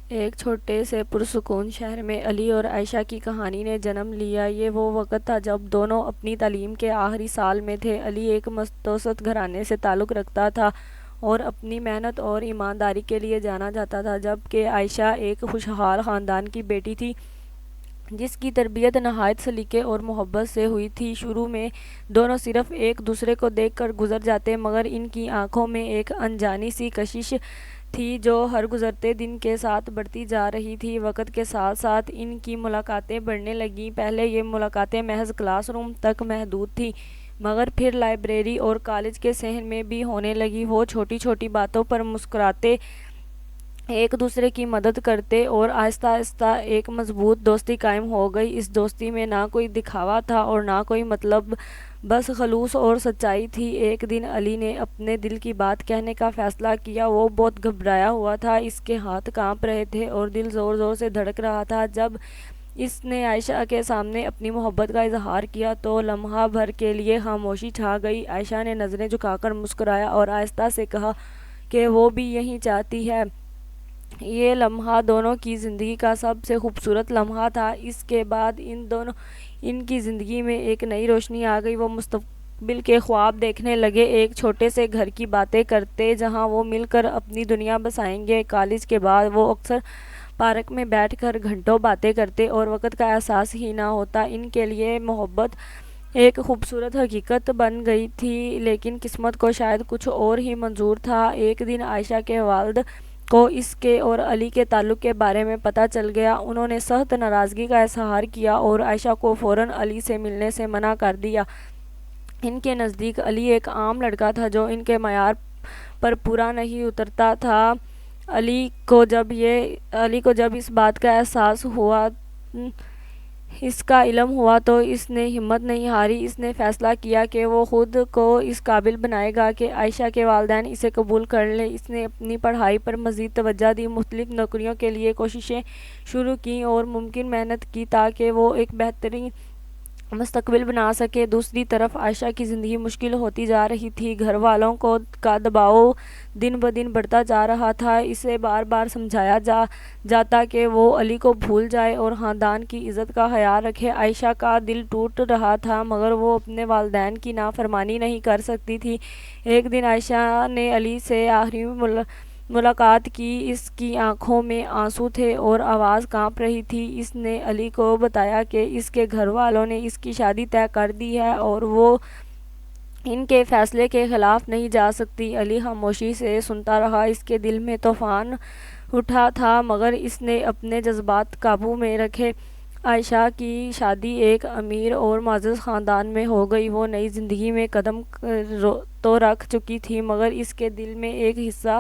ایک چھوٹے سے پرسکون شہر میں علی اور عائشہ کی کہانی نے جنم لیا۔ یہ وہ وقت تھا جب دونوں اپنی تعلیم کے آخری سال میں تھے۔ علی ایک متوسط گھرانے سے تعلق رکھتا تھا اور اپنی محنت اور ایمانداری کے لیے جانا جاتا تھا، جبکہ عائشہ ایک خوشحال خاندان کی بیٹی تھی جس کی تربیت نہایت سلیقے اور محبت سے ہوئی تھی۔ شروع میں دونوں صرف ایک دوسرے کو دیکھ کر گزر جاتے، مگر ان کی آنکھوں میں ایک انجانی سی کشش تھی جو ہر گزرتے دن کے ساتھ بڑھتی جا رہی تھی۔ وقت کے ساتھ ساتھ ان کی ملاقاتیں بڑھنے لگیں۔ پہلے یہ ملاقاتیں محض کلاس روم تک محدود تھیں، مگر پھر لائبریری اور کالج کے صحن میں بھی ہونے لگیں۔ وہ چھوٹی چھوٹی باتوں پر مسکراتے، ایک دوسرے کی مدد کرتے اور آہستہ آہستہ ایک مضبوط دوستی قائم ہو گئی۔ اس دوستی میں نہ کوئی دکھاوا تھا اور نہ کوئی مطلب، بس خلوص اور سچائی تھی۔ ایک دن علی نے اپنے دل کی بات کہنے کا فیصلہ کیا۔ وہ بہت گھبرایا ہوا تھا، اس کے ہاتھ کانپ رہے تھے اور دل زور زور سے دھڑک رہا تھا۔ جب اس نے عائشہ کے سامنے اپنی محبت کا اظہار کیا تو لمحہ بھر کے لیے خاموشی چھا گئی۔ عائشہ نے نظریں جھکا کر مسکرایا اور آہستہ سے کہا کہ وہ بھی یہی چاہتی ہے۔ یہ لمحہ دونوں کی زندگی کا سب سے خوبصورت لمحہ تھا۔ اس کے بعد ان کی زندگی میں ایک نئی روشنی آ گئی۔ وہ مستقبل کے خواب دیکھنے لگے، ایک چھوٹے سے گھر کی باتیں کرتے جہاں وہ مل کر اپنی دنیا بسائیں گے۔ کالج کے بعد وہ اکثر پارک میں بیٹھ کر گھنٹوں باتیں کرتے اور وقت کا احساس ہی نہ ہوتا۔ ان کے لیے محبت ایک خوبصورت حقیقت بن گئی تھی، لیکن قسمت کو شاید کچھ اور ہی منظور تھا۔ ایک دن عائشہ کے والد کو اس کے اور علی کے تعلق کے بارے میں پتہ چل گیا۔ انہوں نے سخت ناراضگی کا اظہار کیا اور عائشہ کو فوراً علی سے ملنے سے منع کر دیا۔ ان کے نزدیک علی ایک عام لڑکا تھا جو ان کے معیار پر پورا نہیں اترتا تھا۔ علی کو جب اس بات کا احساس ہوا، اس کا علم ہوا تو اس نے ہمت نہیں ہاری۔ اس نے فیصلہ کیا کہ وہ خود کو اس قابل بنائے گا کہ عائشہ کے والدین اسے قبول کر لیں۔ اس نے اپنی پڑھائی پر مزید توجہ دی، مختلف نوکریوں کے لیے کوششیں شروع کیں اور ممکن محنت کی تاکہ وہ ایک بہترین مستقبل بنا سکے۔ دوسری طرف عائشہ کی زندگی مشکل ہوتی جا رہی تھی۔ گھر والوں کا دباؤ دن بدن بڑھتا جا رہا تھا۔ اسے بار بار سمجھایا جاتا کہ وہ علی کو بھول جائے اور خاندان کی عزت کا خیال رکھے۔ عائشہ کا دل ٹوٹ رہا تھا، مگر وہ اپنے والدین کی نافرمانی نہیں کر سکتی تھی۔ ایک دن عائشہ نے علی سے آخری ملاقات کی۔ اس کی آنکھوں میں آنسو تھے اور آواز کانپ رہی تھی۔ اس نے علی کو بتایا کہ اس کے گھر والوں نے اس کی شادی طے کر دی ہے اور وہ ان کے فیصلے کے خلاف نہیں جا سکتی۔ علی خاموشی سے سنتا رہا، اس کے دل میں طوفان اٹھا تھا، مگر اس نے اپنے جذبات قابو میں رکھے۔ عائشہ کی شادی ایک امیر اور معزز خاندان میں ہو گئی۔ وہ نئی زندگی میں قدم تو رکھ چکی تھی، مگر اس کے دل میں ایک حصہ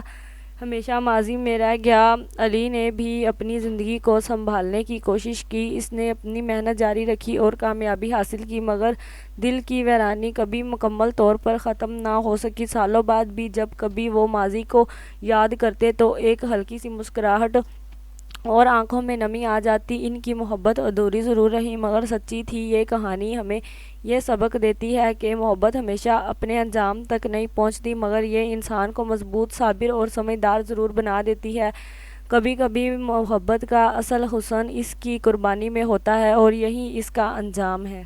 ہمیشہ ماضی میں رہ گیا۔ علی نے بھی اپنی زندگی کو سنبھالنے کی کوشش کی۔ اس نے اپنی محنت جاری رکھی اور کامیابی حاصل کی، مگر دل کی ویرانی کبھی مکمل طور پر ختم نہ ہو سکی۔ سالوں بعد بھی جب کبھی وہ ماضی کو یاد کرتے تو ایک ہلکی سی مسکراہٹ اور آنکھوں میں نمی آ جاتی۔ ان کی محبت ادھوری ضرور رہی، مگر سچی تھی۔ یہ کہانی ہمیں یہ سبق دیتی ہے کہ محبت ہمیشہ اپنے انجام تک نہیں پہنچتی، مگر یہ انسان کو مضبوط، صابر اور سمجھدار ضرور بنا دیتی ہے۔ کبھی کبھی محبت کا اصل حسن اس کی قربانی میں ہوتا ہے اور یہی اس کا انجام ہے۔